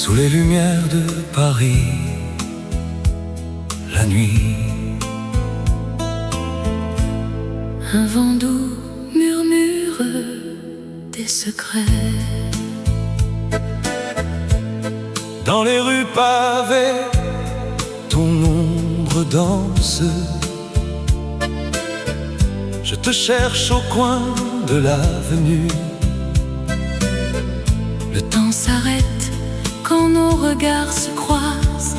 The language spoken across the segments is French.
Sous les lumières de Paris, la nuit, un vent doux murmure des secrets. dans les rues pavées, ton ombre danse. Je te cherche au coin de l'avenue. Le temps s'arrête quand nos regards se croisent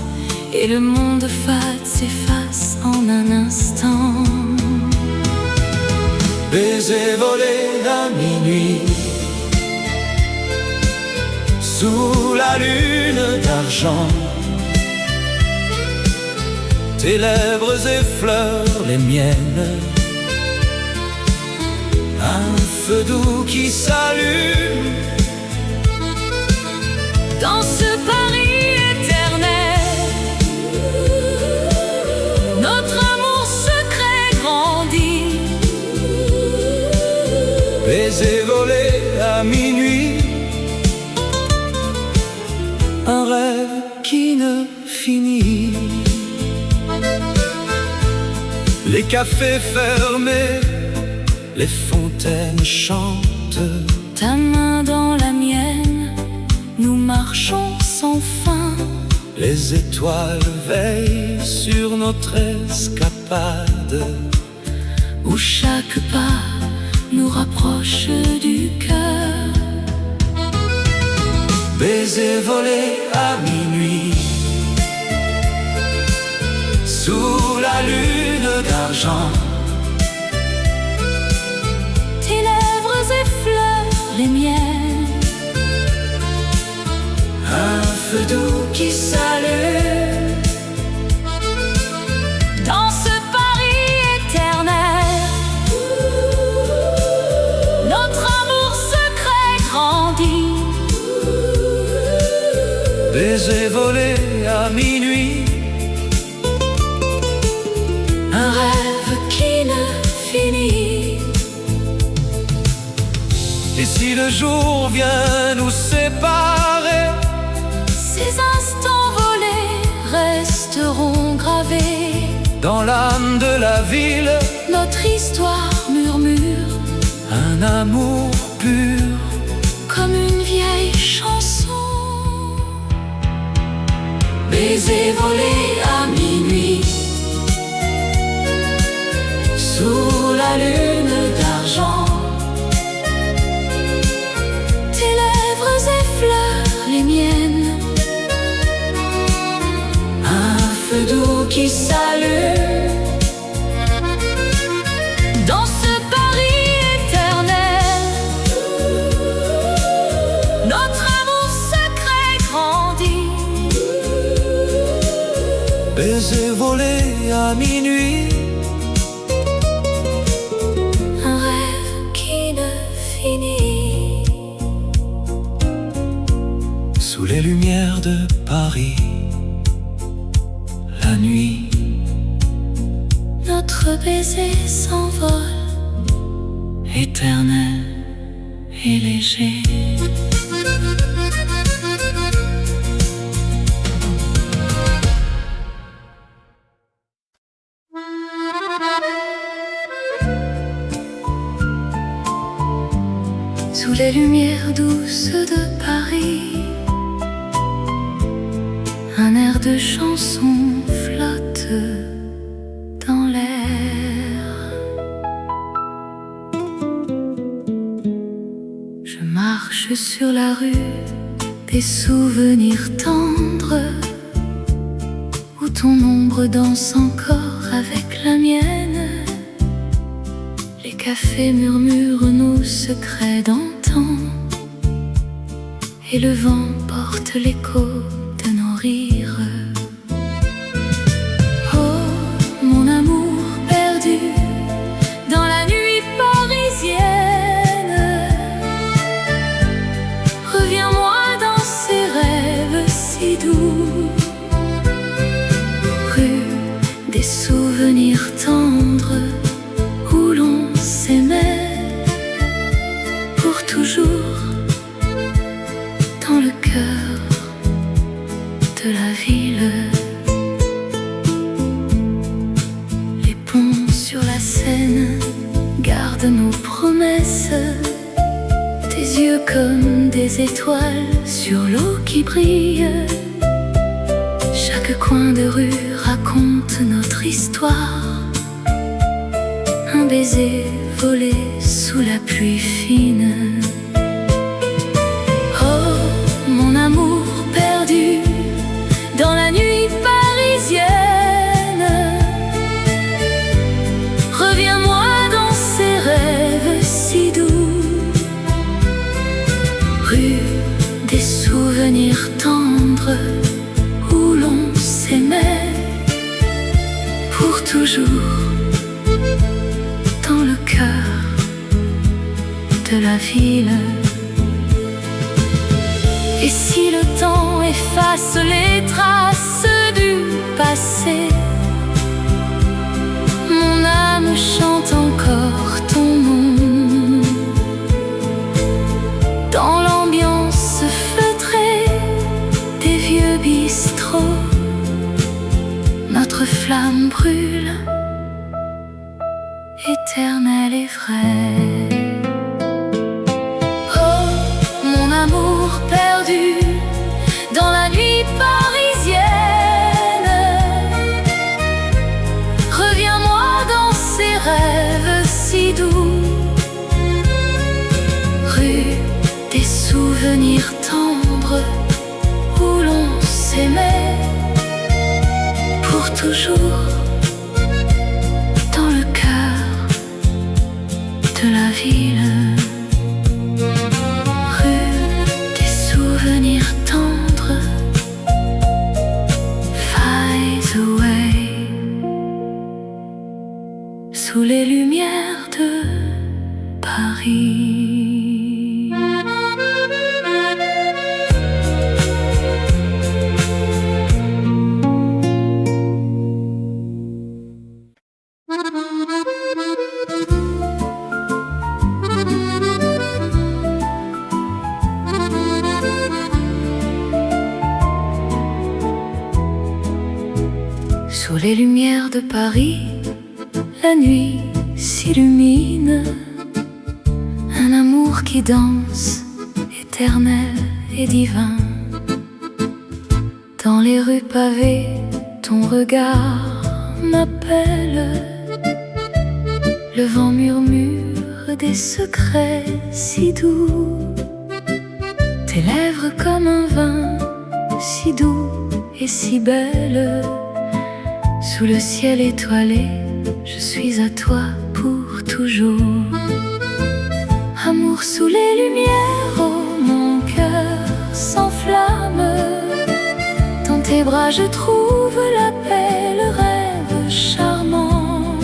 et le monde fade s'efface en un instant. Baiser volé à minuit, sous la lune d'argent. Tes lèvres effleurent les miennes, un feu doux qui s'allume dans ce Paris éternel. Notre amour secret grandit. Baiser volé à minuit, un rêve qui ne finit. Les cafés fermés, les fontaines chantent. Ta main dans la mienne, nous marchons sans fin. Les étoiles veillent sur notre escapade, où chaque pas nous rapproche du cœur. Baiser volé à minuit, sous la lune d'argent. Tes lèvres effleurent les miennes, un feu doux qui s'allume dans ce Paris éternel. Notre amour secret grandit. Baiser volé à minuit, Un rêve qui ne finit. et si le jour vient nous séparer, Ces instants volés resteront gravés. dans l'âme de la ville, Notre histoire murmure un amour pur. comme une vieille chanson. Baiser volé à minuit, sous la lune d'argent. Tes lèvres effleurent les miennes, Un feu doux qui s'allume dans ce Paris éternel. Notre amour secret grandit. Baiser volé à minuit, Un rêve qui ne finit. sous les lumières de Paris, la nuit. Notre baiser s'envole, éternel et léger. Sous les lumières douces de Paris, un air de chanson flotte dans l'air. Je marche sur la rue, des souvenirs tendres, où ton ombre danse encore avec la mienne. Les cafés murmurent nos secrets d'antan, et le vent porte l'écho de nos rires. Oh, mon amour perdu dans la nuit parisienne, reviens-moi dans ces rêves si doux. Rue des souvenirs tendres, où l'on s'aimait pour toujours dans le cœur. ville. Les ponts sur la Seine gardent nos promesses. Tes yeux comme des étoiles sur l'eau qui brille. Chaque coin de rue raconte notre histoire. Un baiser volé sous la pluie fine. Oh, mon amour perdu dans la nuit parisienne, reviens-moi dans ces rêves si doux. Rue des souvenirs tendres où l'on s'aimait pour toujours, dans le cœur de la ville. Et si le temps efface les traces du passé, mon âme chante encore ton nom. Dans l'ambiance feutrée des vieux bistrots, notre flamme brûle, éternelle et vraie. Oh, mon amour perdu dans la nuit parisienne, reviens-moi dans ces rêves si doux. Rue des souvenirs tendres où l'on s'aimait pour toujours, dans le cœur de la ville. Rue des souvenirs tendres, fades away, sous les lumières de Paris. Sous les lumières de Paris, la nuit s'illumine. Un amour qui danse, éternel et divin. Dans les rues pavées, ton regard m'appelle. Le vent murmure des secrets si doux. Tes lèvres comme un vin, si doux et si belle. Sous le ciel étoilé, je suis à toi pour toujours. Amour sous les lumières, oh mon cœur s'enflamme. Dans tes bras je trouve la paix, le rêve charmant.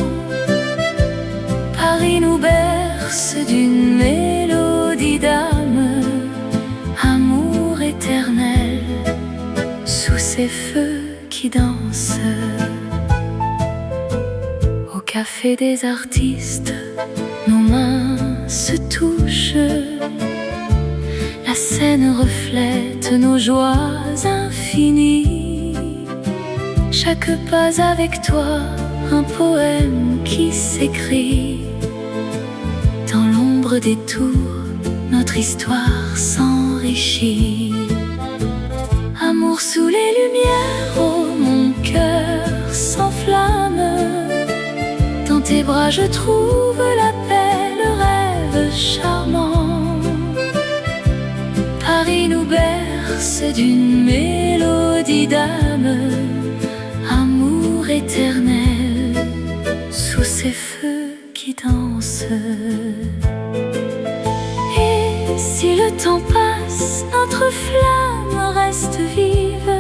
Paris nous berce d'une mélodie d'âme. Amour éternel, sous ces feux qui dansent. Au café des artistes, nos mains se touchent. La scène reflète nos joies infinies. Chaque pas avec toi, un poème qui s'écrit. Dans l'ombre des tours, notre histoire s'enrichit. Amour sous les lumières, oh mon cœur s'enflamme. Dans tes bras je trouve la paix, le rêve charmant. Paris nous berce d'une mélodie d'âme. Amour éternel, sous ces feux qui dansent. Et si le temps passe, notre flamme reste vive.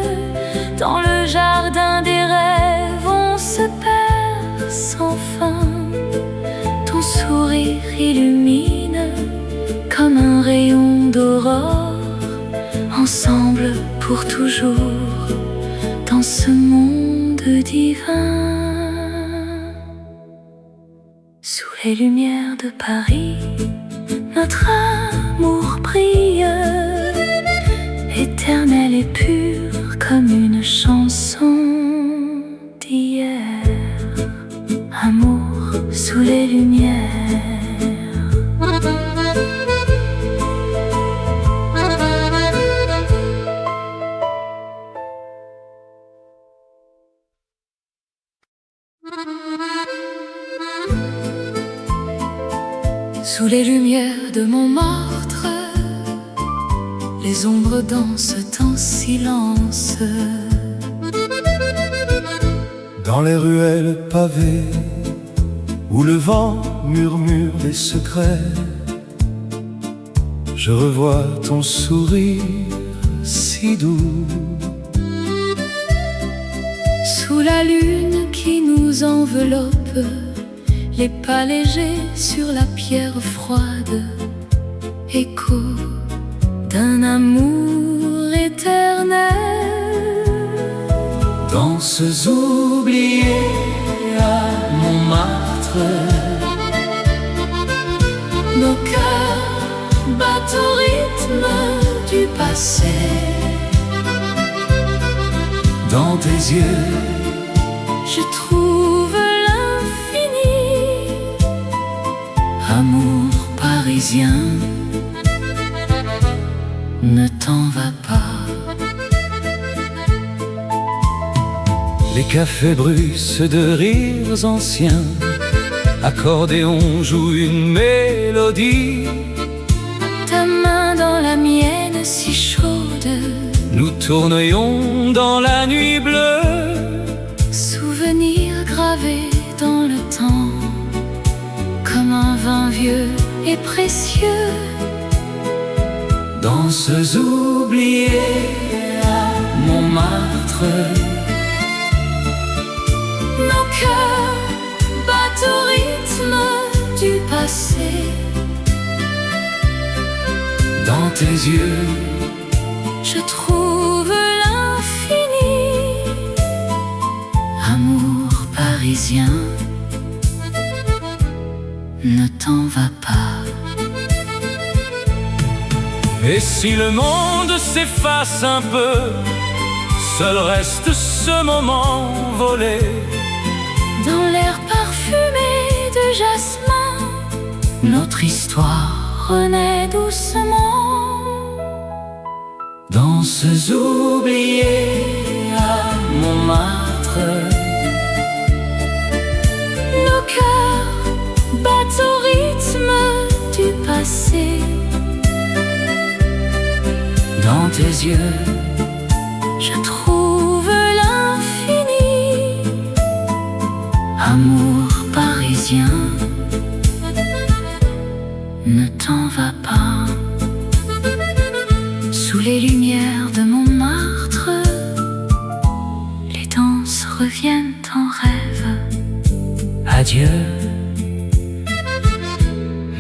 Dans le jardin des rêves, on se perd sans fin. Ton sourire illumine comme un rayon d'aurore. Ensemble pour toujours, dans ce monde divin. Sous les lumières de Paris, notre amour brille, éternel et pur comme une chanson d'hier. Amour sous les lumières. Sous les lumières de Montmartre, les ombres dansent en silence. Dans les ruelles pavées, où le vent murmure des secrets, je revois ton sourire si doux. Sous la lune qui nous enveloppe, les pas légers sur la pierre froide, écho d'un amour éternel. Danses oubliées à Montmartre, nos cœurs battent au rythme du passé. Dans tes yeux, je trouve l'infini. Amour parisien, ne t'en va pas. les cafés bruissent de rires anciens. Accordéon joue une mélodie. Ta main dans la mienne si chaude, Nous tournions dans la nuit bleue. souvenir gravé dans le temps, comme un vin vieux et précieux. Danses oubliées à Montmartre. Nos cœurs battent au rythme du passé. Dans tes yeux, Je trouve l'infini. Amour parisien, ne t'en va pas. et si le monde s'efface un peu, seul reste ce moment volé. Dans l'air parfumé de jasmin, notre histoire renaît doucement. Danses oubliées à Montmartre. Nos cœurs battent au rythme du passé. Dans tes yeux, Je trouve l'infini. Amour parisien, ne t'en va pas. Sous les lumières de Montmartre, les danses reviennent en rêve. adieu,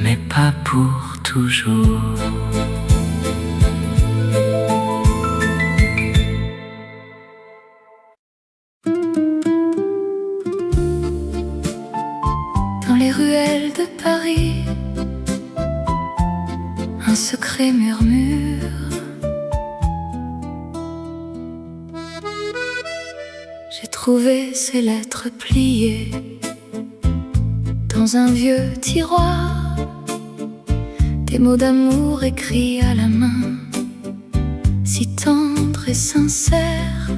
Mais pas pour toujours. Dans les ruelles de Paris, un secret murmure. J'ai trouvé ces lettres pliées dans un vieux tiroir, des mots d'amour écrits à la main, si tendres et sincères.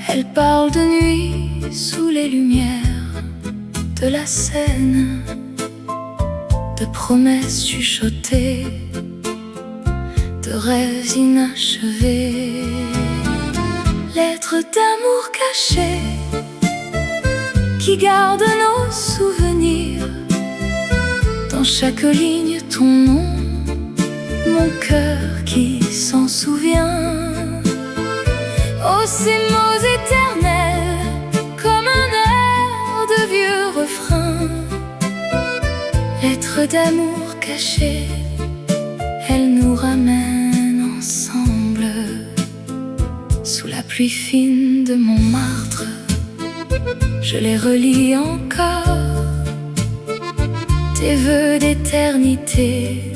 Elles parlent de nuit sous les lumières de la Seine, de promesses chuchotées, de rêves inachevés, lettres d'amour cachées qui gardent nos souvenirs. Dans chaque ligne ton nom, mon cœur qui s'en souvient. Oh, ces mots éternels, comme un air de vieux refrain. Lettres d'amour cachées, elles nous ramènent ensemble. Sous la pluie fine de Montmartre, je les relis encore. Tes vœux d'éternité,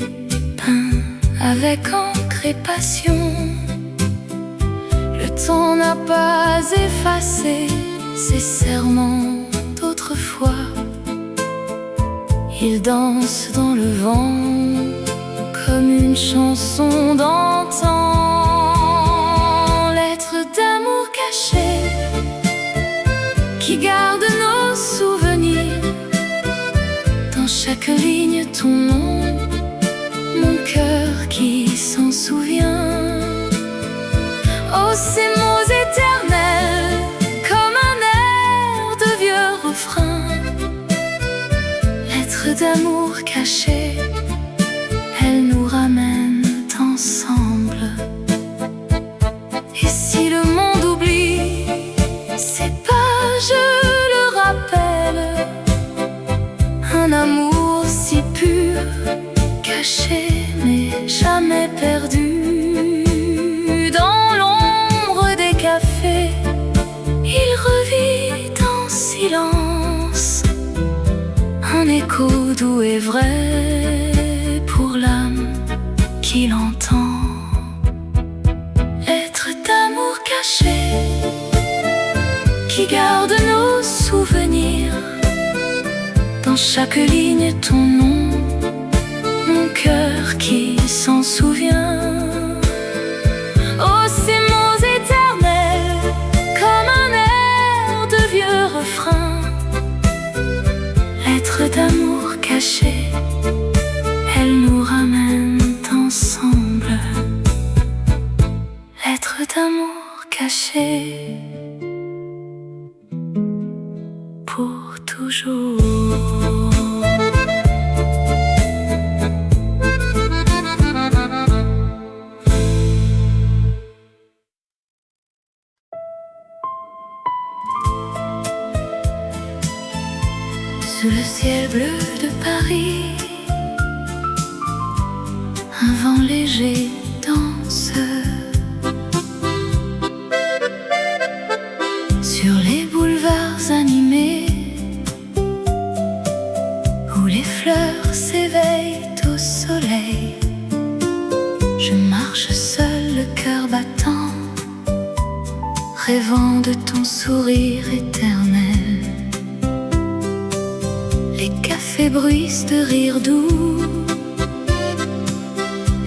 peints avec encre et passion. temps n'a pas effacé ces serments d'autrefois. Il danse dans le vent comme une chanson d'antan. Lettre d'amour cachée qui garde nos souvenirs. Dans chaque ligne ton nom, mon cœur qui s'en souvient. Oh, ces mots éternels comme un air de vieux refrain. Lettre d'amour cachée, elle nous ramène ensemble. Et si le monde oublie ces pages, le rappelle. Un amour si pur, caché mais jamais perdu. Dans l'ombre des cafés, il revit en silence. Un écho doux et vrai pour l'âme qui l'entend. Lettre d'amour cachée qui garde nos souvenirs. Dans chaque ligne ton nom, mon cœur qui s'en souvient. Oh, ces mots éternels comme un air de vieux refrain. Lettre d'amour cachée, elle nous ramène ensemble. Lettre d'amour cachée pour toujours. Sous le ciel bleu de Paris, un vent léger danse. Sur les boulevards animés, où les fleurs s'éveillent au soleil, je marche seul, le cœur battant, rêvant de ton sourire éternel. Les cafés bruissent de rires doux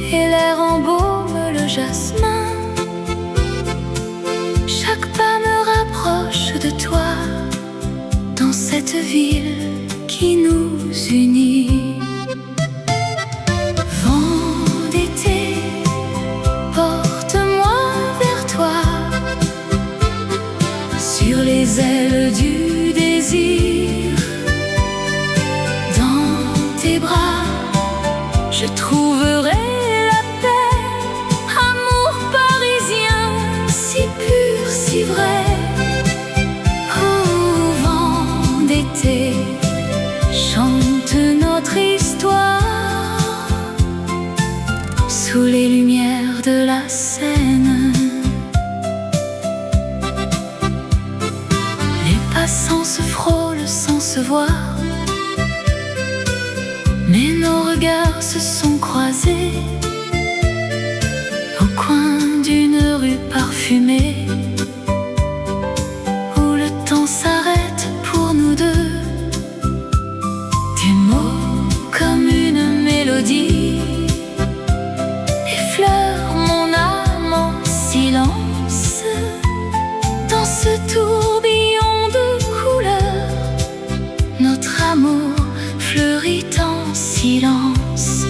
et l'air embaume le jasmin. Chaque pas me rapproche de toi dans cette ville qui nous unit. Vent d'été, porte-moi vers toi sur les ailes du désir. Tes bras, je trouverai la paix. Amour parisien, si pur, si vrai. Oh, vent d'été, chante notre histoire sous les lumières de la Seine. Les passants se frôlent sans se voir, mais nos regards se sont croisés au coin d'une rue parfumée, où le temps s'arrête pour nous deux. Tes mots comme une mélodie effleurent mon âme en silence. Dans ce tourbillon de couleurs, notre amour fleurit en silence.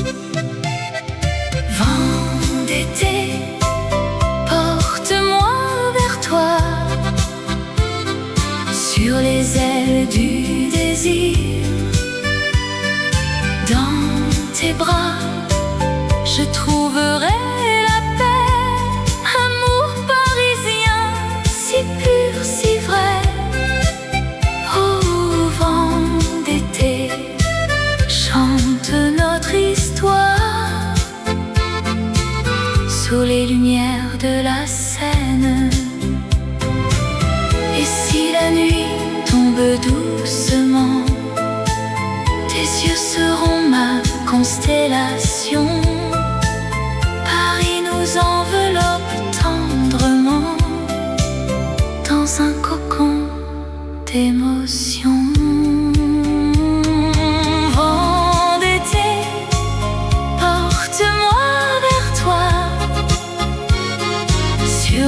Vent d'été, porte-moi vers toi sur les ailes du désir. Dans tes bras, je trouverai la paix. Amour parisien, si pur, si vrai. Oh, vent d'été, chante notre histoire sous les lumières de la Seine. Et si la nuit tombe doucement, tes yeux seront ma constellation.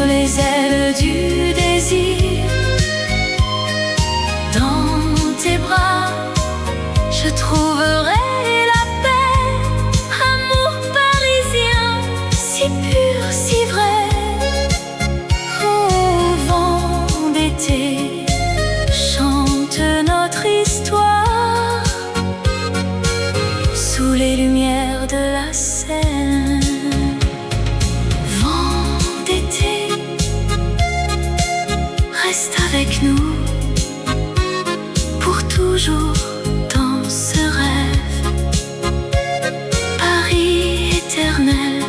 sur les ailes du désir. Dans tes bras, je trouverai la paix. Amour parisien, si pur, si vrai. Au vent d'été, chante notre histoire sous les lumières de la Seine. Vent d'été, reste avec nous pour toujours dans ce rêve. Paris éternel,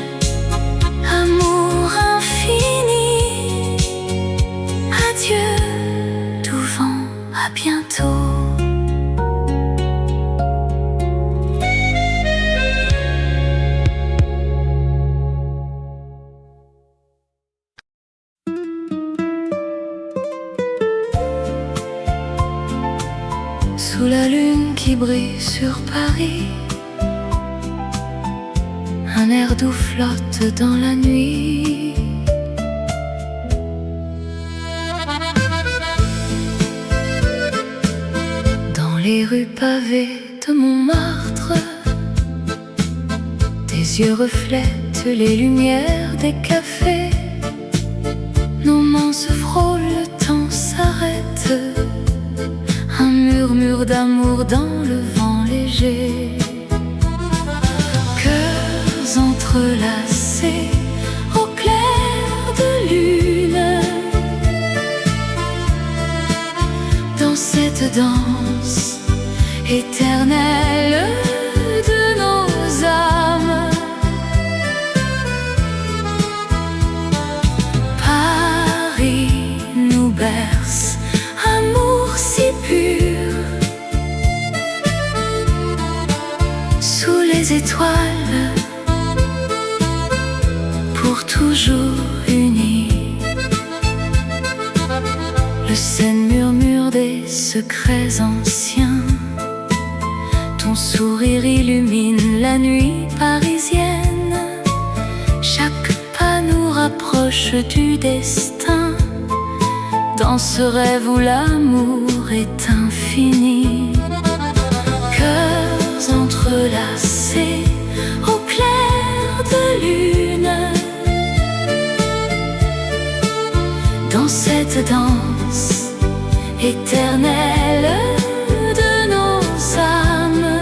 amour infini. Adieu, doux vent, à bientôt. Sous la lune qui brille sur Paris, un air doux flotte dans la nuit. Dans les rues pavées de Montmartre, tes yeux reflètent les lumières des cafés. Nos mains se frôlent, le temps s'arrête. Un murmure d'amour dans le vent léger. Cœurs entrelacés au clair de lune. Dans cette danse éternelle de nos âmes. Paris nous berce, amour si pur. Sous les étoiles, pour toujours unis. Le Seine murmure des secrets anciens. Ton sourire illumine la nuit parisienne. Chaque pas nous rapproche du destin. Dans ce rêve où l'amour est infini. Cœurs entrelacés au clair de lune. Dans cette danse éternelle de nos âmes.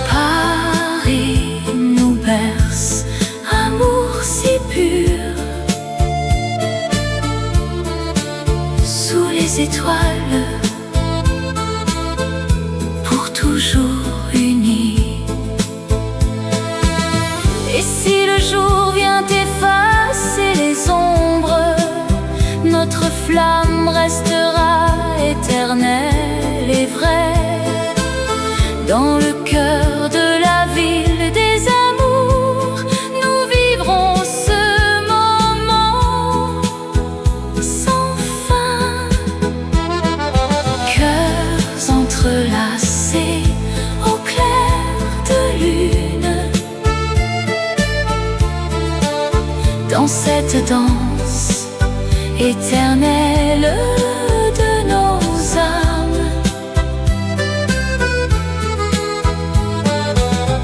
Paris nous berce, amour si pur. Sous les étoiles, pour toujours unis. Et si le jour vient effacer les ombres, notre flamme restera éternelle et vraie. Dans le cœur de la ville des amours, nous vivrons ce moment sans fin. Cœurs entrelacés au clair de lune. Dans cette danse éternelle de nos âmes.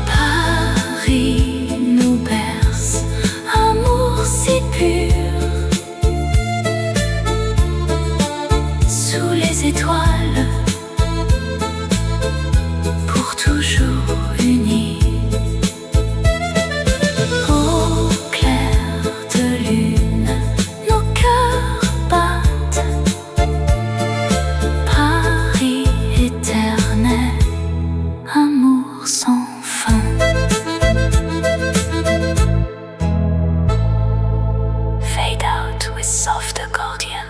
Paris nous berce, amour si pur. Sous les étoiles, pour toujours unis. Au clair de lune, nos cœurs battent. Paris éternel, amour sans fin. Fade out with soft accordion.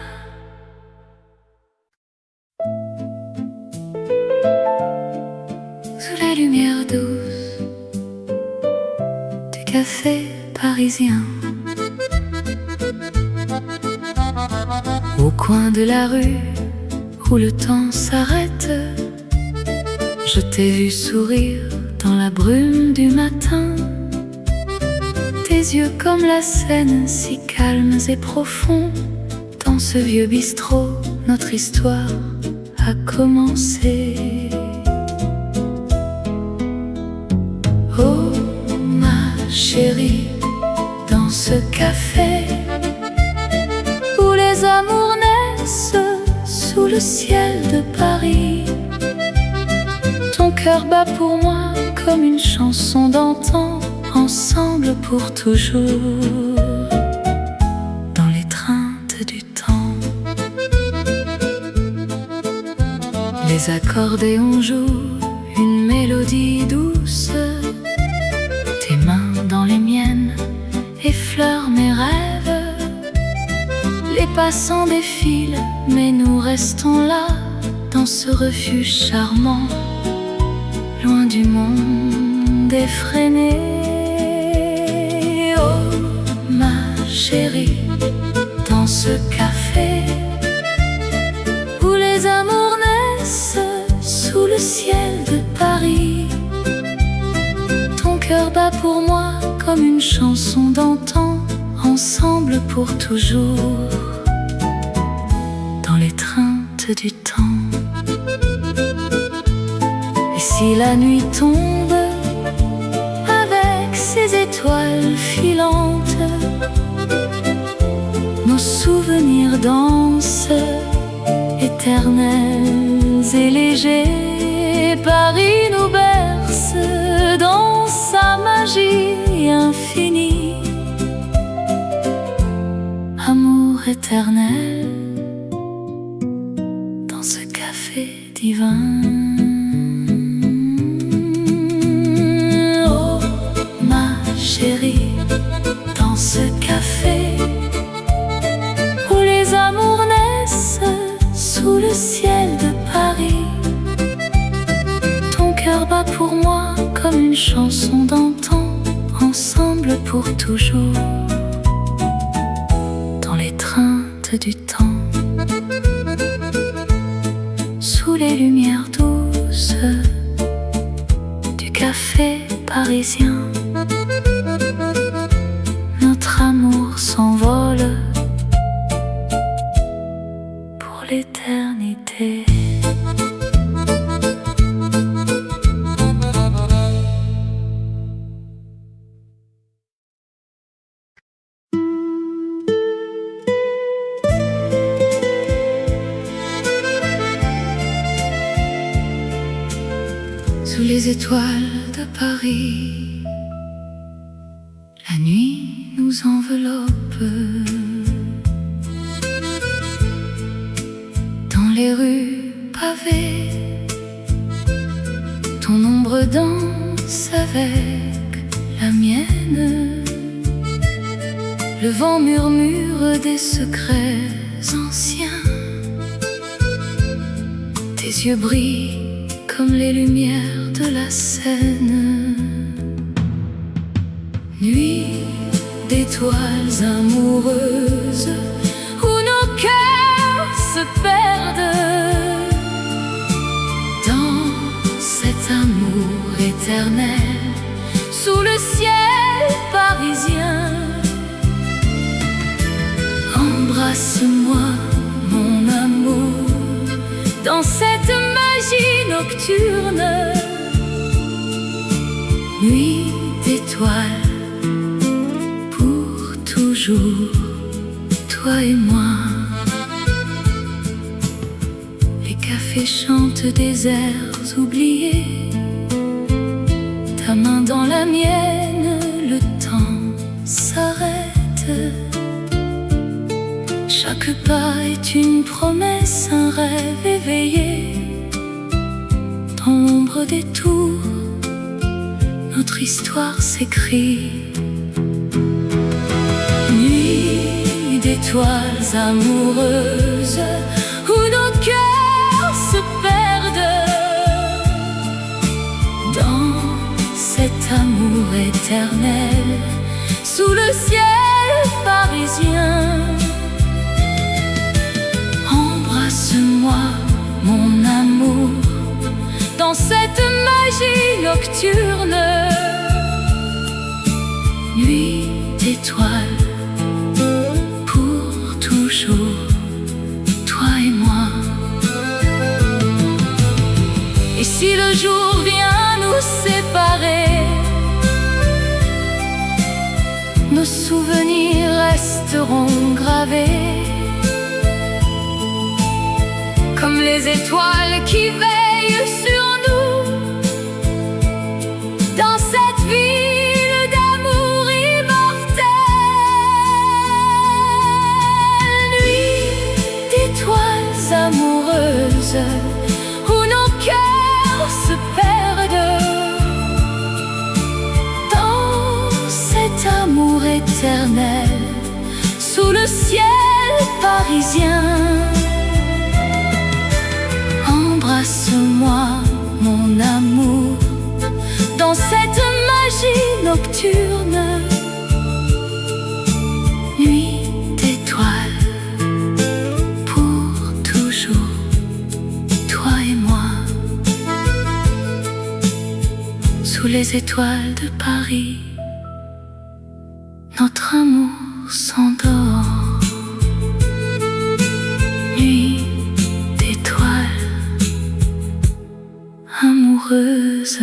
Sous la lumière douce du café parisien, au coin de la rue où le temps s'arrête, je t'ai vu sourire dans la brume du matin. tes yeux comme la Seine, si calmes et profonds. Dans ce vieux bistrot, notre histoire a commencé. Oh ma chérie, dans ce café où les amours naissent sous le ciel de Paris, ton cœur bat pour moi comme une chanson d'antan, ensemble pour toujours, dans l'étreinte du temps. Les accordéons jouent une mélodie douce, tes mains dans les miennes effleurent mes rêves. Les passants défilent, mais nous restons là, dans ce refuge charmant, loin du monde effréné. Oh ma chérie, dans ce café où les amours naissent sous le ciel de Paris, ton cœur bat pour moi comme une chanson d'antan, ensemble pour toujours, dans l'étreinte du temps. Et si la nuit tombe avec ses étoiles filantes, nos souvenirs dansent, éternels et légers. Paris nous berce dans sa magie infinie. Amour éternel dans ce café divin. Oh ma chérie, dans ce café où les amours naissent sous le ciel de Paris, ton cœur bat pour moi comme une chanson d'antan, ensemble pour toujours, dans l'étreinte du temps. Sous les lumières douces du café parisien, notre amour s'envole pour l'éternité. Sous les étoiles de Paris, la nuit nous enveloppe. Dans les rues pavées, ton ombre danse avec la mienne. Le vent murmure des secrets anciens. Tes yeux brillent comme les lumières de la Seine. Nuit d'étoiles amoureuses où nos cœurs se perdent dans cet amour éternel sous le ciel parisien. Embrasse-moi, mon amour, dans cette magie nocturne. Nuit d'étoiles, pour toujours, toi et moi. Les cafés chantent des airs oubliés, ta main dans la mienne, le temps s'arrête. Chaque pas est une promesse, un rêve éveillé. Dans l'ombre des tours, notre histoire s'écrit. Nuit d'étoiles amoureuses où nos cœurs se perdent dans cet amour éternel sous le ciel parisien. Embrasse-moi, mon amour, dans cette magie nocturne. Nuit d'étoiles pour toujours, toi et moi. Et si le jour vient nous séparer, nos souvenirs resteront gravés comme les étoiles qui veillent sur nous dans cette ville d'amour immortel. Nuit d'étoiles amoureuses où nos cœurs se perdent dans cet amour éternel sous le ciel parisien. Embrasse-moi, mon amour, dans cette magie nocturne. Nuit d'étoiles, pour toujours, toi et moi. Sous les étoiles de Paris, notre amour s'endort. Nuit d'étoiles amoureuse.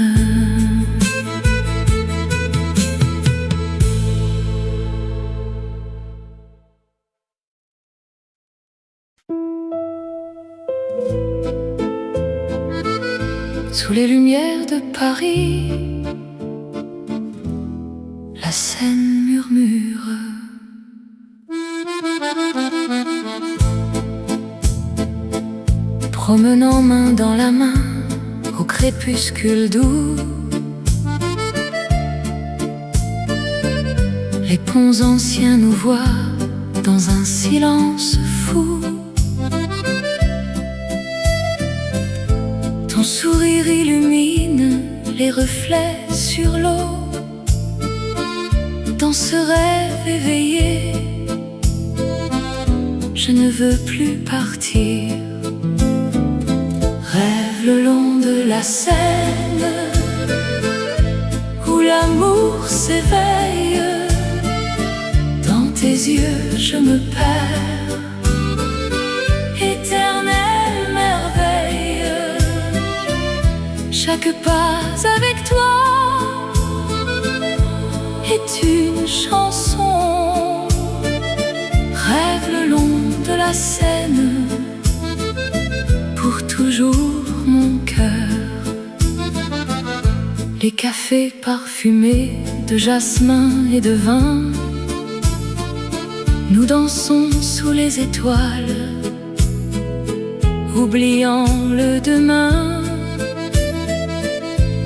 Sous les lumières de Paris, la Seine murmure. Promenant main dans la main au crépuscule doux, les ponts anciens nous voient dans un silence fou. Ton sourire illumine les reflets sur l'eau. Dans ce rêve éveillé, je ne veux plus partir. Rêve le long de la Seine où l'amour s'éveille. Dans tes yeux je me perds, éternelle merveille. Chaque pas avec toi est une chanson. Rêve le long de la Seine, pour toujours mon cœur. Les cafés parfumés de jasmin et de vin, nous dansons sous les étoiles, oubliant le demain.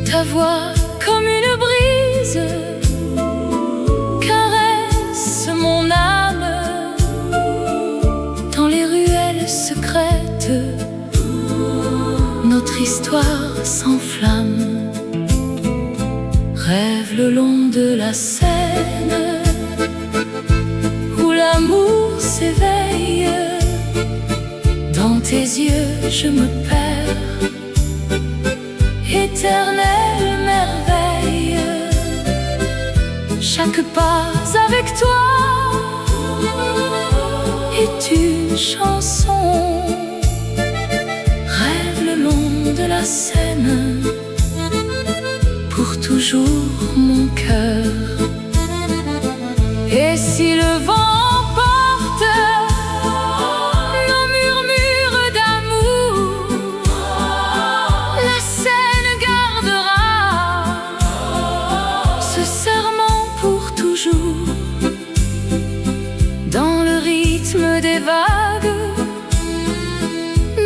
Ta voix comme une brise caresse mon âme. Dans les ruelles secrètes, notre histoire s'enflamme. Rêve le long de la Seine où l'amour s'éveille. Dans tes yeux je me perds, éternelle merveille. Chaque pas avec toi est une chanson. Rêve le long de la Seine, pour toujours mon cœur. Et si le vent emporte nos murmures d'amour, la Seine gardera ce serment pour toujours. Dans le rythme des vagues,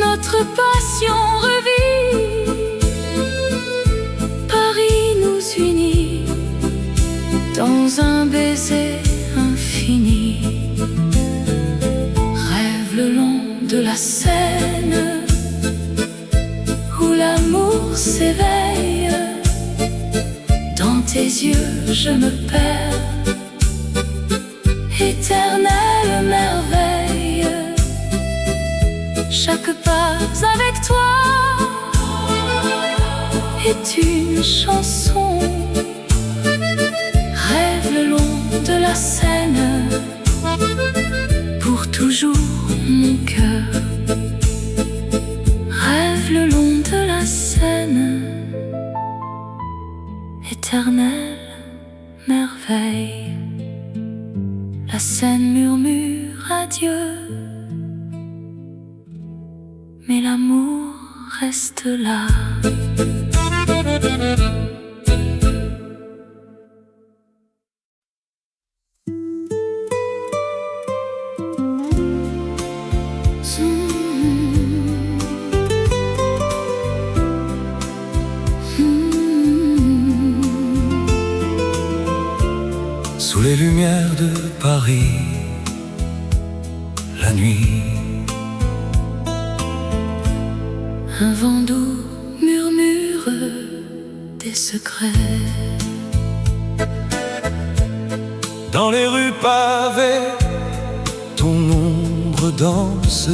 notre passion revit. Paris nous unit dans un baiser infini. Rêve le long de la Seine où l'amour s'éveille. Dans tes yeux je me perds, éternelle merveille. Chaque pas avec toi est une chanson. Rêve le long de la Seine. Pour toujours mon cœur rêve le long de la Seine. Éternelle merveille, la Seine murmure adieu, mais l'amour reste là. Sous les lumières de Paris, la nuit, un vent doux murmure des secrets. dans les rues pavées, ton ombre danse.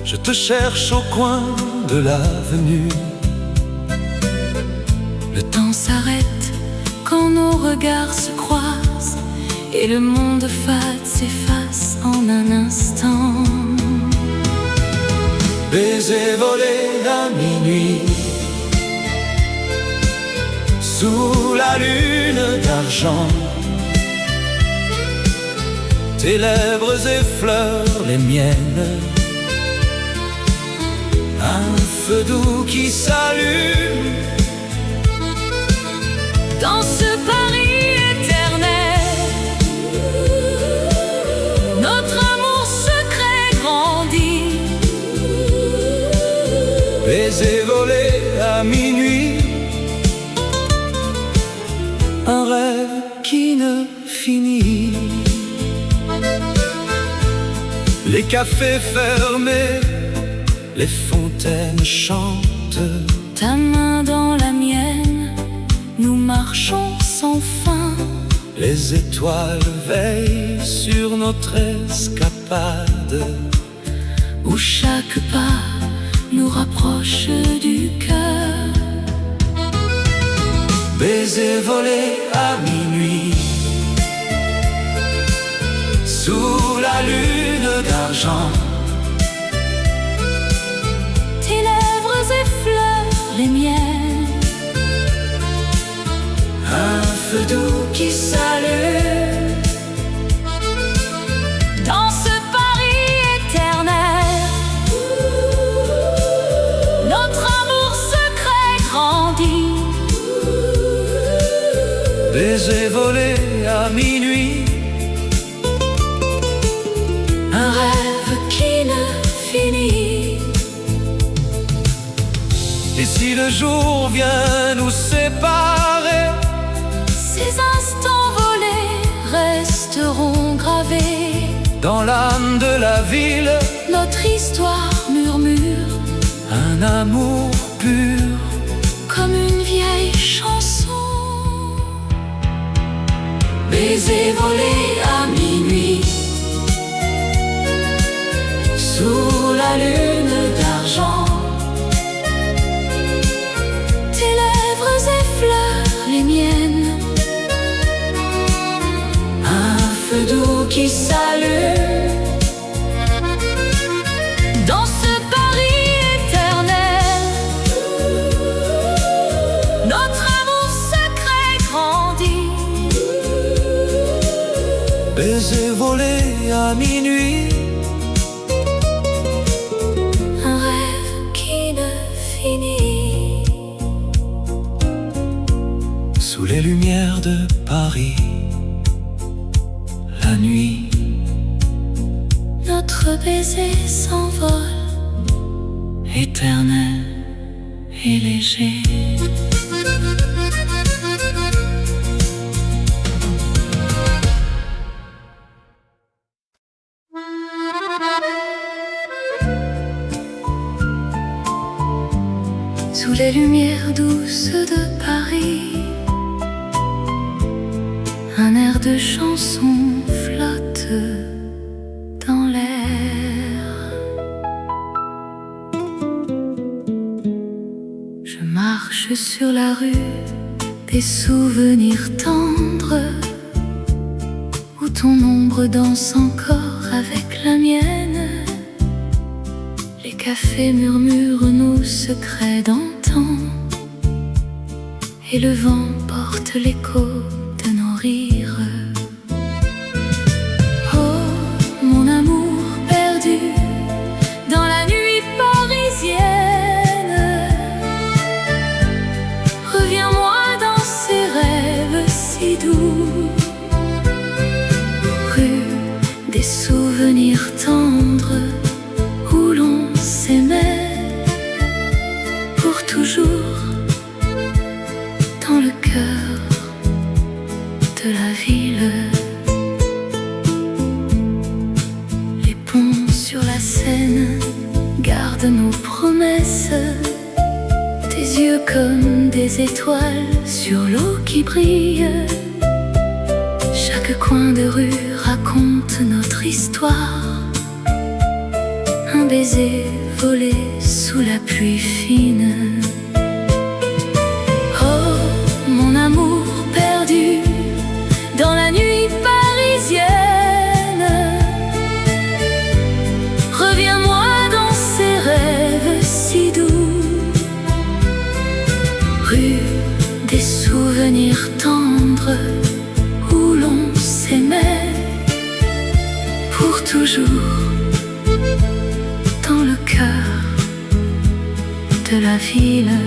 Je te cherche au coin de l'avenue. Le temps s'arrête quand nos regards se croisent et le monde fade s'efface en un instant. Baiser volé à minuit, sous la lune d'argent. Tes lèvres effleurent les miennes, un feu doux qui s'allume. Dans ce Paris éternel, notre amour secret grandit. Baiser volé à minuit, un rêve qui ne finit. Les cafés fermés, les fontaines chantent. Ta main dans la mienne, nous marchons sans fin. Les étoiles veillent sur notre escapade, où chaque pas nous rapproche du cœur. Baiser volé à minuit, sous la lune d'argent. Tes lèvres effleurent les miennes, un feu doux qui s'allume. dans ce Paris éternel, notre amour secret grandit. Baiser volé à minuit, Un rêve qui ne finit. et si le jour vient nous séparer, Ces instants volés resteront gravés. dans l'âme de la ville, Notre histoire murmure un amour pur. comme une vieille chanson. Baiser volé à minuit, sous la lune d'argent. Tes lèvres effleurent les miennes, Un feu doux qui s'allume. dans ce Paris éternel, notre amour secret grandit. Baiser volé à minuit, Un rêve qui ne finit. sous les lumières de Paris, la nuit. Notre baiser s'envole, Éternel et léger. Sous les lumières douces de Paris, un air de chanson flotte dans l'air. Je marche sur la rue, des souvenirs tendres. ton ombre danse encore avec la mienne. Les cafés murmurent nos secrets d'antan, et le vent porte l'écho de nos rires. Oh, mon amour perdu dans la nuit parisienne, reviens-moi dans ces rêves si doux, rue des souvenirs tendres où l'on s'aimait pour toujours, dans le cœur de la ville. Les ponts sur la Seine gardent nos promesses, tes yeux comme des étoiles sur l'eau qui brille. Chaque coin de rue raconte notre histoire, un baiser volé sous la pluie fine. Oh, mon amour perdu dans la nuit parisienne, reviens-moi dans ces rêves si doux, rue des souvenirs tendres où l'on s'aimait pour toujours, dans le cœur de la ville.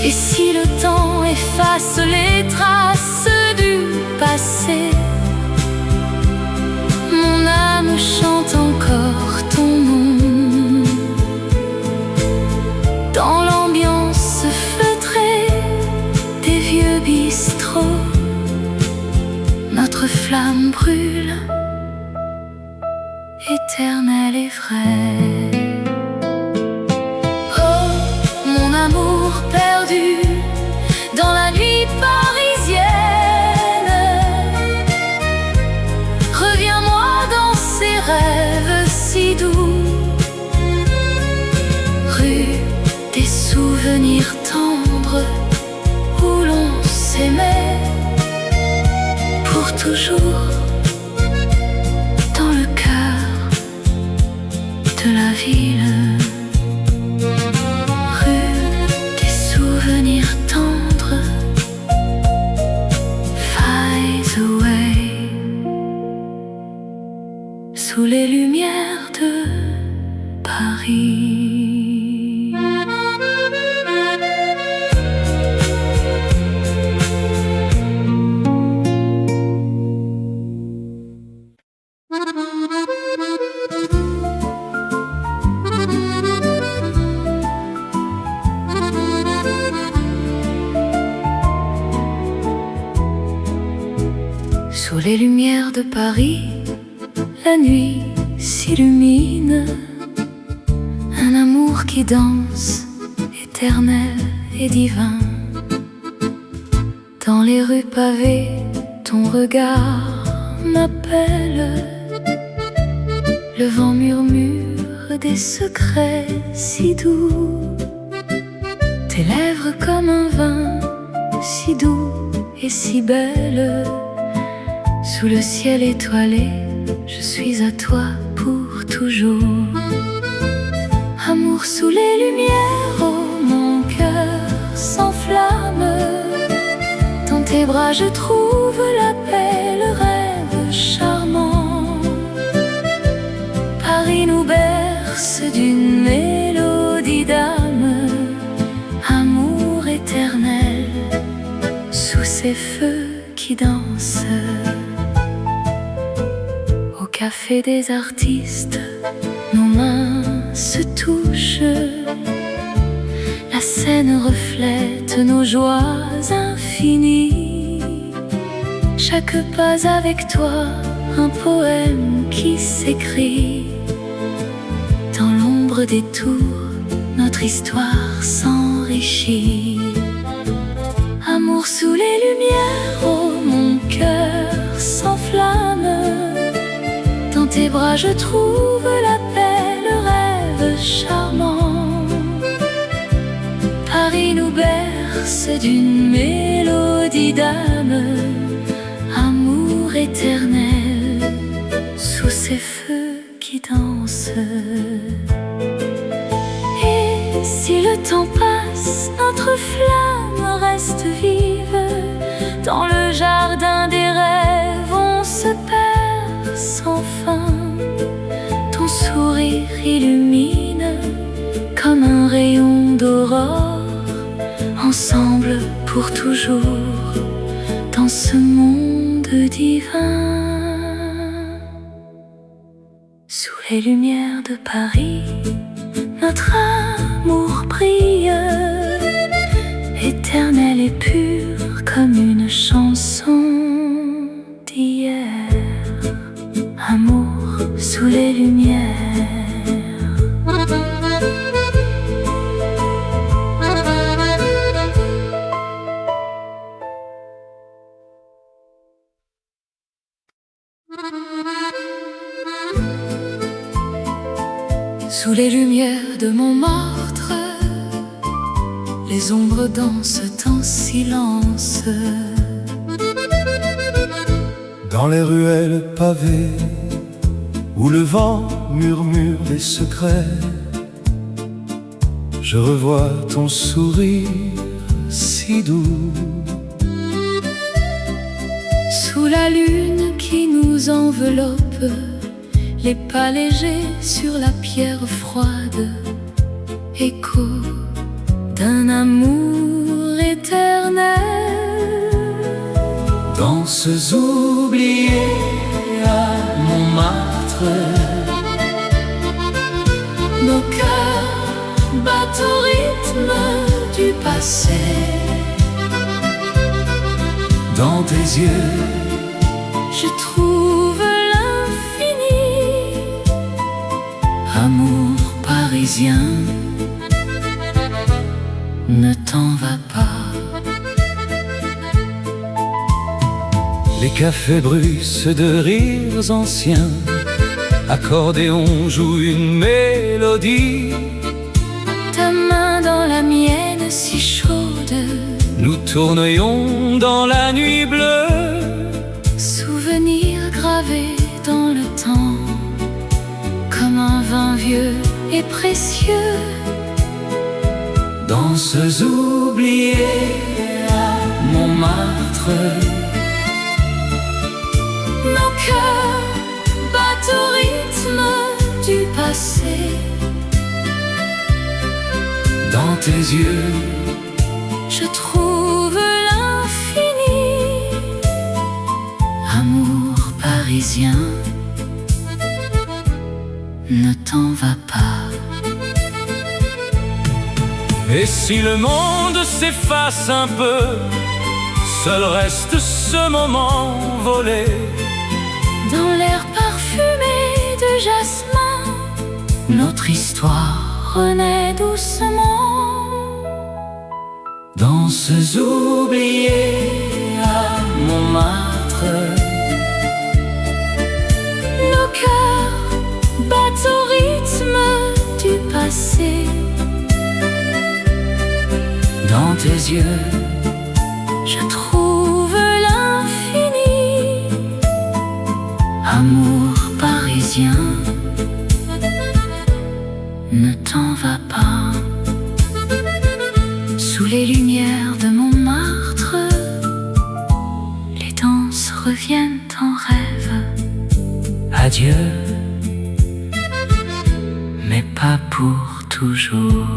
Et si le temps efface les traces du passé, mon âme chante encore ton nom. Dans l'ambiance feutrée des vieux bistrots, notre flamme brûle, éternelle et vraie. Oh, mon amour perdu dans la nuit parisienne, reviens-moi dans ces rêves si doux, rue des souvenirs tendres où l'on s'aimait pour toujours, dans le cœur de la ville. Rue des souvenirs tendres, fades away, sous les lumières de Paris. Sous les lumières de Paris, la nuit s'illumine, un amour qui danse, éternel et divin. Dans les rues pavées, ton regard m'appelle, le vent murmure des secrets si doux, tes lèvres comme un vin si doux et si belle. Sous le ciel étoilé, je suis à toi pour toujours. Amour sous les lumières, oh mon cœur s'enflamme. Dans tes bras je trouve la paix, le rêve charmant. Paris nous berce d'une mélodie d'âme, amour éternel sous ces feux qui dansent. Au café des artistes, nos mains se touchent, la scène reflète nos joies infinies. Chaque pas avec toi, un poème qui s'écrit. Dans l'ombre des tours, notre histoire s'enrichit. Amour sous les lumières, oh mon cœur s'enflamme. Dans tes bras je trouve la paix, le rêve charmant. Paris nous berce d'une mélodie d'âme, amour Et si le temps passe, notre flamme reste vive. Dans le jardin des rêves, on se perd sans fin. Ton sourire illumine comme un rayon d'aurore. Ensemble pour toujours, dans ce monde divin. Sous les lumières de Paris, notre amour brille, éternel et pur comme une chanson d'hier. Amour sous les lumières. Sous les lumières de Montmartre, les ombres dansent en silence. Dans les ruelles pavées, où le vent murmure des secrets, je revois ton sourire si doux. Sous la lune qui nous enveloppe, les pas légers sur la pierre froide, écho d'un amour éternel. Danses oubliées à Montmartre, nos cœurs battent au rythme du passé. Dans tes yeux, je trouve l'infini. Amour parisien, ne t'en va pas. les cafés bruissent de rires anciens. Accordéon joue une mélodie. Ta main dans la mienne si chaude, Nous tournions dans la nuit bleue. souvenir gravé dans le temps, comme un vin vieux et précieux. Danses oubliées à Montmartre. Nos cœurs battent au rythme du passé. Dans tes yeux, Je trouve l'infini. Amour parisien, ne t'en va pas. et si le monde s'efface un peu, seul reste ce moment volé. Dans l'air parfumé de jasmin, notre histoire renaît doucement. Danses oubliées à Montmartre. Nos cœurs battent au rythme du passé. Dans tes yeux, Je trouve l'infini. Amour parisien, ne t'en va pas. Sous les lumières de Montmartre, les danses reviennent en rêve. adieu, Mais pas pour toujours.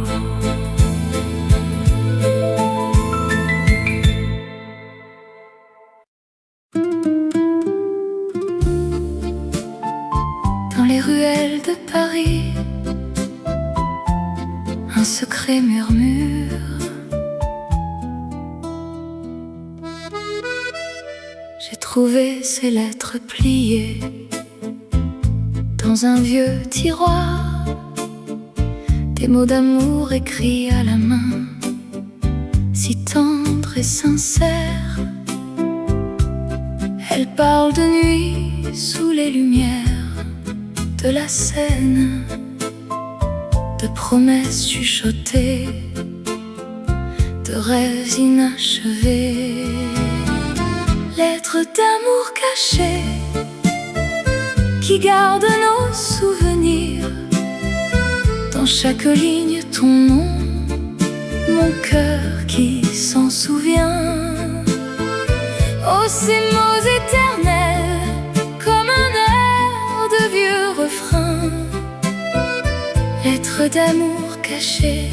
Dans les ruelles de Paris, un secret murmure. J'ai trouvé ces lettres pliées dans un vieux tiroir, des mots d'amour écrits à la main, si tendres et sincères. Elles parlent de nuit sous les lumières de la Seine, de promesses chuchotées, de rêves inachevés, lettres d'amour cachées qui gardent nos souvenirs chaque ligne ton nom, mon cœur qui s'en souvient. Oh, ces mots éternels, comme un air de vieux refrain, lettres d'amour cachées,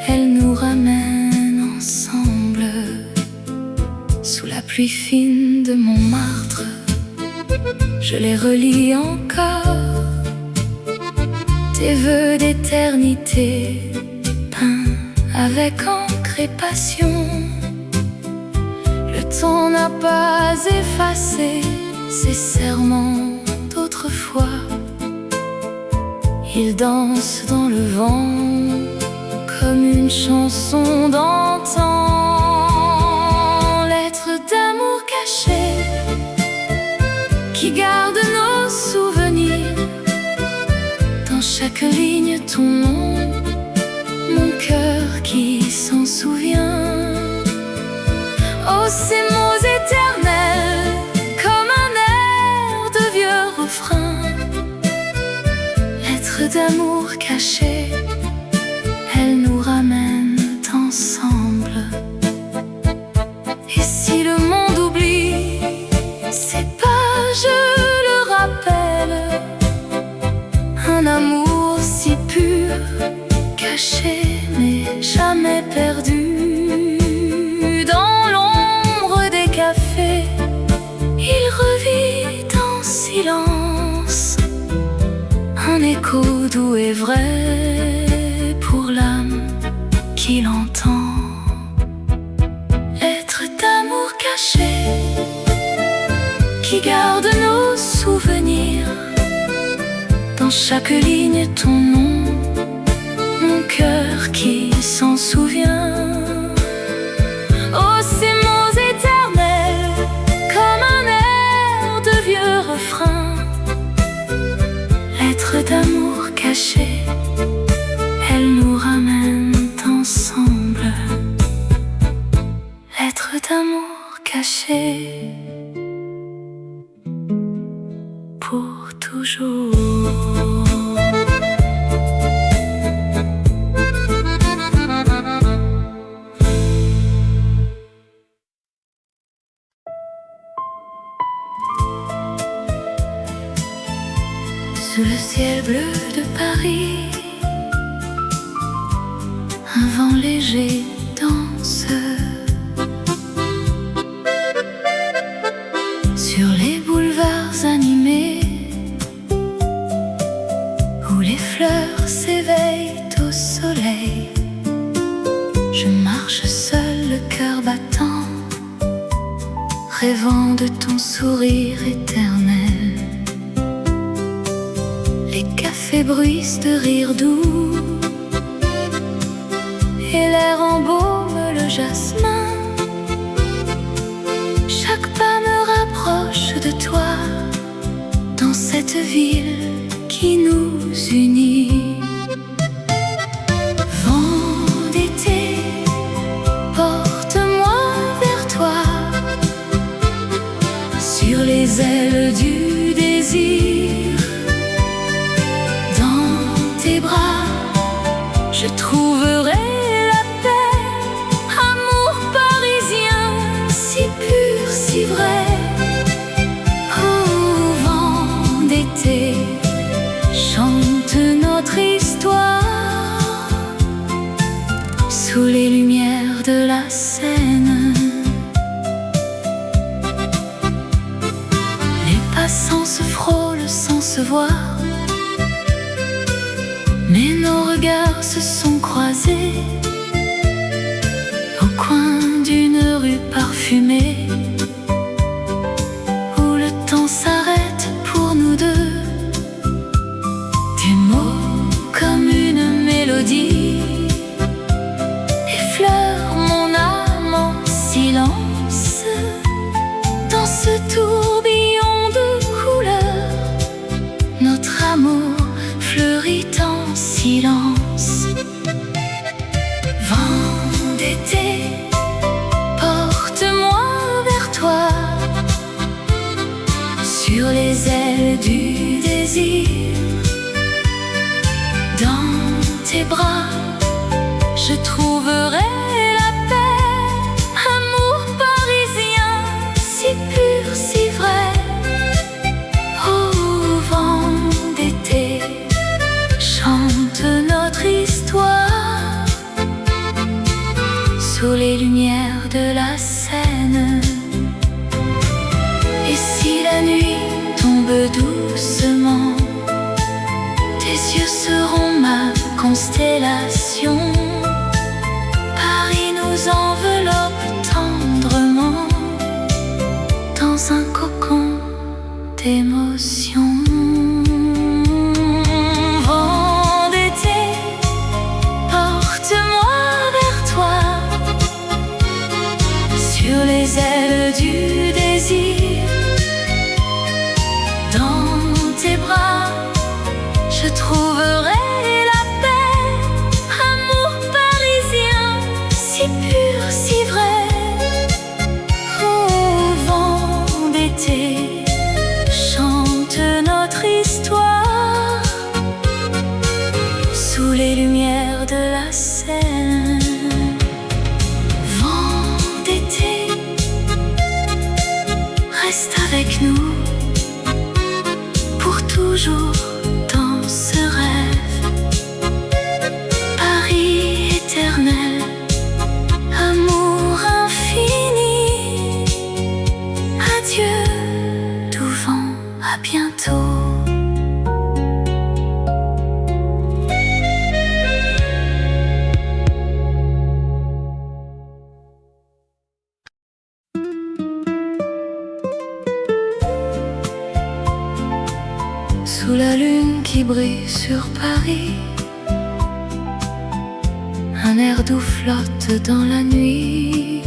elles nous ramènent ensemble. Sous la pluie fine de Montmartre, je les relis encore, tes vœux d'éternité, peints avec encre et passion. Le temps n'a pas effacé ces serments d'autrefois. Ils dansent dans le vent comme une chanson d'antan. Lettres d'amour cachées qui gardent nos souvenirs. Dans chaque ligne ton nom, mon cœur qui s'en souvient. Oh, ces mots éternels, comme un air de vieux refrain, lettres d'amour cachées, elles nous ramènent ensemble. Et si le monde oublie ces pages, le rappelle, un amour si pur, caché mais jamais perdu. Dans l'ombre des cafés, il revit en silence, un écho doux et vrai pour l'âme qui l'entend. Lettres d'amour cachées qui gardent nos souvenirs. Dans chaque ligne ton nom, mon cœur qui s'en souvient. Oh, ces mots éternels, comme un air de vieux refrain, lettres d'amour cachées, elles nous ramènent ensemble. Lettres d'amour cachées pour toujours. Sous le ciel bleu de Paris, un vent léger danse. Sur les boulevards animés, où les fleurs s'éveillent au soleil, je marche seul, le cœur battant, rêvant de ton sourire éternel. Les cafés bruissent de rire doux et l'air embaume le jasmin. Chaque pas me rapproche de toi, dans cette ville qui nous unit. Vent d'été, porte-moi vers toi, sur les ailes du désir. Tes bras, je trouverai la paix, amour parisien, si pur, si vrai. Oh, vent d'été, chante notre histoire, sous les lumières de la Seine. Les passants se frôlent sans se voir, mais nos regards se sont croisés au coin d'une rue parfumée, où le temps s'arrête pour nous deux. Tes mots comme une mélodie effleurent mon âme en silence. Dans ce tourbillon de couleurs, notre amour fleurit en silence. Vent d'été, porte-moi vers toi, sur les ailes du désir. Dans doucement. Tes yeux seront ma constellation. Paris nous enveloppe tendrement dans un cocon d'émotions. Vent d'été, porte-moi vers toi sur les ailes du désir. Dans tes bras, je trouverai la paix. Amour parisien, si pur, si vrai. Au vent d'été, chante notre histoire sous les lumières de la Seine. Vent d'été, reste avec nous pour toujours dans ce rêve. Paris éternel, amour infini. Adieu, doux vent, à bientôt. Sous la lune qui brille sur Paris, un air doux flotte dans la nuit.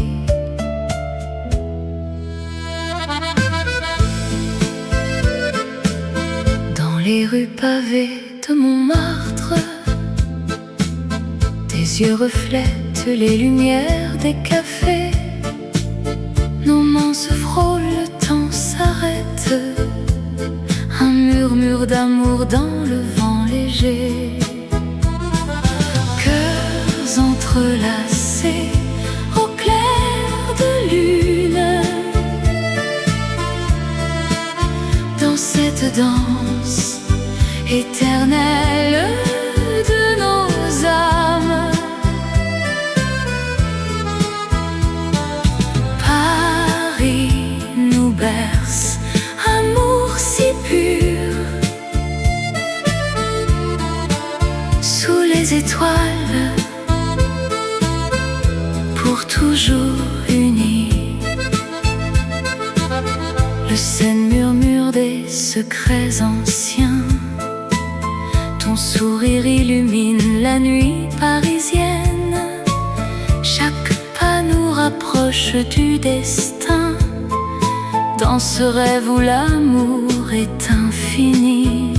Dans les rues pavées de Montmartre, tes yeux reflètent les lumières des cafés. Nos mains se frôlent, le temps s'arrête. Un murmure d'amour dans le vent léger. Cœurs entrelacés au clair de lune. Dans cette danse éternelle de nos âmes. Paris nous berce, amour si pur. Sous les étoiles, pour toujours unis. Le Seine murmure des secrets anciens. Ton sourire illumine la nuit parisienne. Chaque pas nous rapproche du destin. Dans ce rêve où l'amour est infini.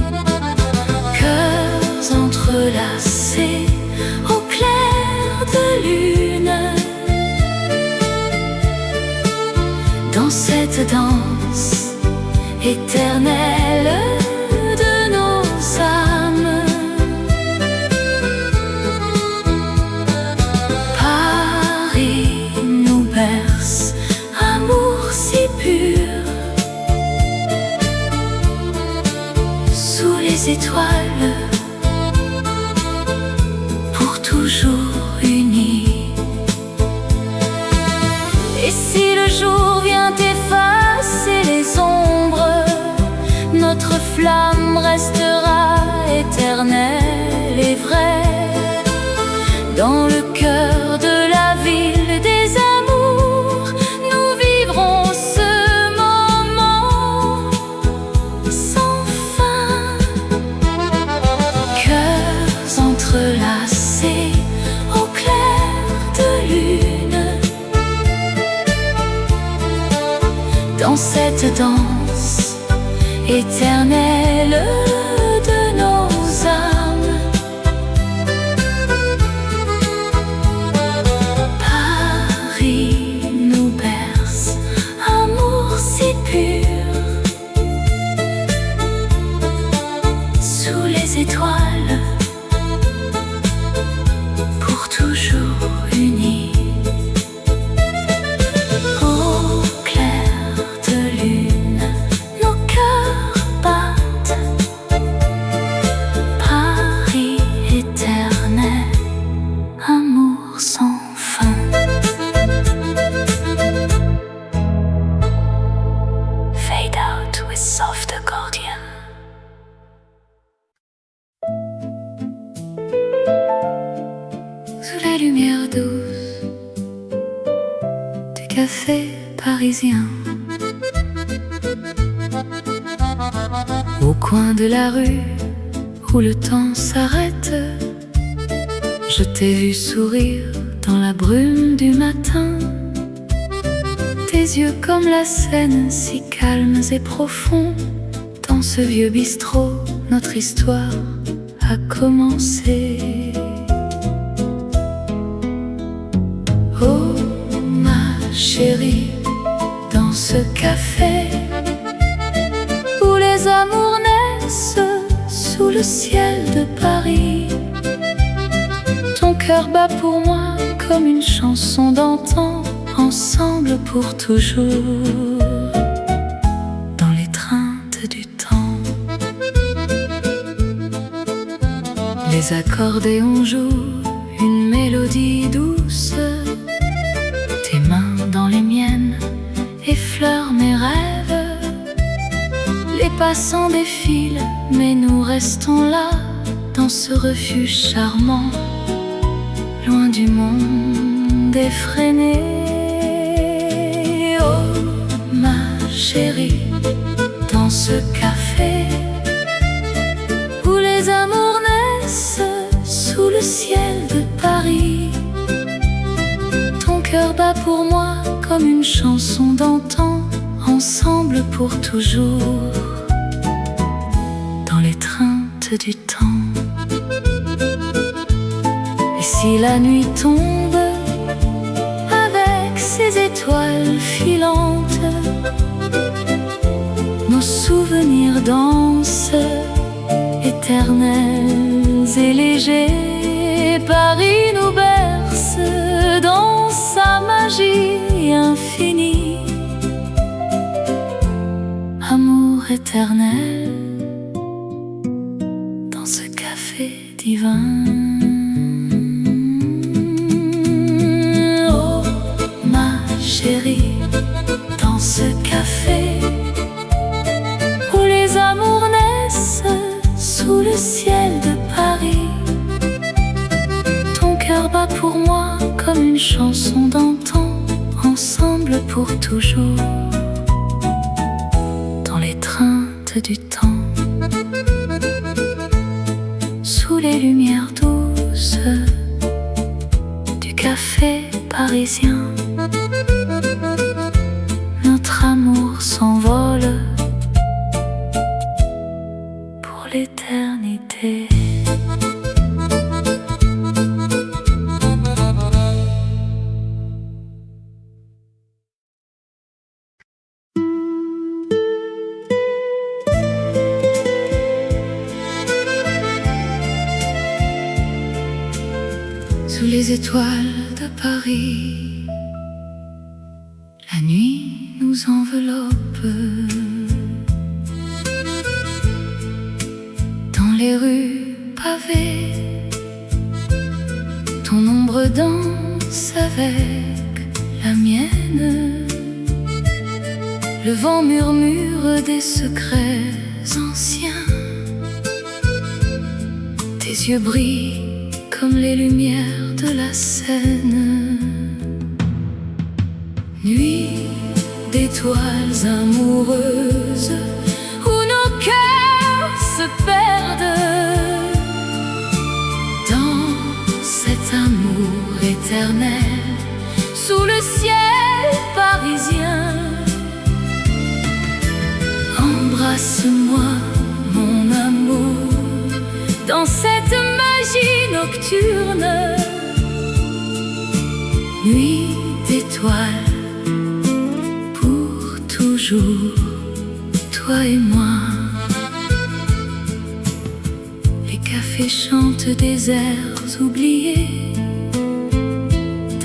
Cœurs entrelacés au clair de lune. Dans cette danse éternelle de nos âmes. Paris nous berce, amour si pur. Sous les étoiles, pour toujours unis. Et si le jour vient effacer les ombres, notre flamme restera éternelle et vraie. Dans le cœur de la ville des amours, nous vivrons ce moment sans fin. Cœurs entrelacés au clair de lune. Dans cette danse éternelle de nos âmes. Paris nous berce, amour si pur. Sous les étoiles, pour toujours unis. Au clair de lune, nos cœurs battent. café parisien. Au coin de la rue où le temps s'arrête, je t'ai vu sourire dans la brume du matin. Tes yeux comme la Seine, si calmes et profonds. Dans ce vieux bistrot, notre histoire a commencé. Oh ma chérie, dans ce café où les amours naissent sous le ciel de Paris, ton cœur bat pour moi comme une chanson d'antan, ensemble pour toujours, dans l'étreinte du temps. Les accordéons jouent une mélodie douce, tes mains dans les miennes effleurent mes rêves. Les passants défilent, mais nous restons là, dans ce refuge charmant, loin du monde effréné. Oh ma chérie, dans ce café où les amours naissent sous le ciel de Paris, ton cœur bat pour moi comme une chanson d'antan, ensemble pour toujours, dans l'étreinte du temps. Et si la nuit tombe avec ses étoiles filantes, nos souvenirs dansent, éternels et légers. Paris nous berce dans sa magie infinie. Amour éternel dans ce café divin. Oh ma chérie, dans ce café où les amours naissent sous le ciel de Paris, ton cœur bat pour moi comme une chanson d'antan, ensemble pour toujours, dans l'étreinte du temps. Sous les lumières douces du café parisien, notre amour s'envole pour l'éternité. Sous les étoiles de Paris, la nuit nous enveloppe. Dans les rues pavées, ton ombre danse avec la mienne. Le vent murmure des secrets anciens. Tes yeux brillent comme les lumières de la Seine. Nuit d'étoiles amoureuses où nos cœurs se perdent dans cet amour éternel sous le ciel parisien. Embrasse-moi, mon amour, dans cette magie nocturne. Nuit d'étoiles, pour toujours, toi et moi. Les cafés chantent des airs oubliés,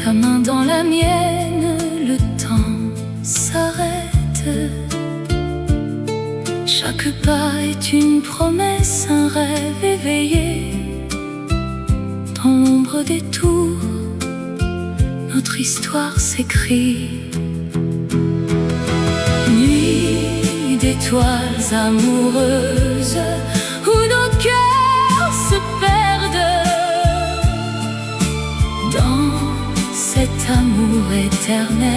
ta main dans la mienne, le temps s'arrête. Chaque pas est une promesse, un rêve éveillé. Dans l'ombre des tours, notre histoire s'écrit. Nuit d'étoiles amoureuses où nos cœurs se perdent dans cet amour éternel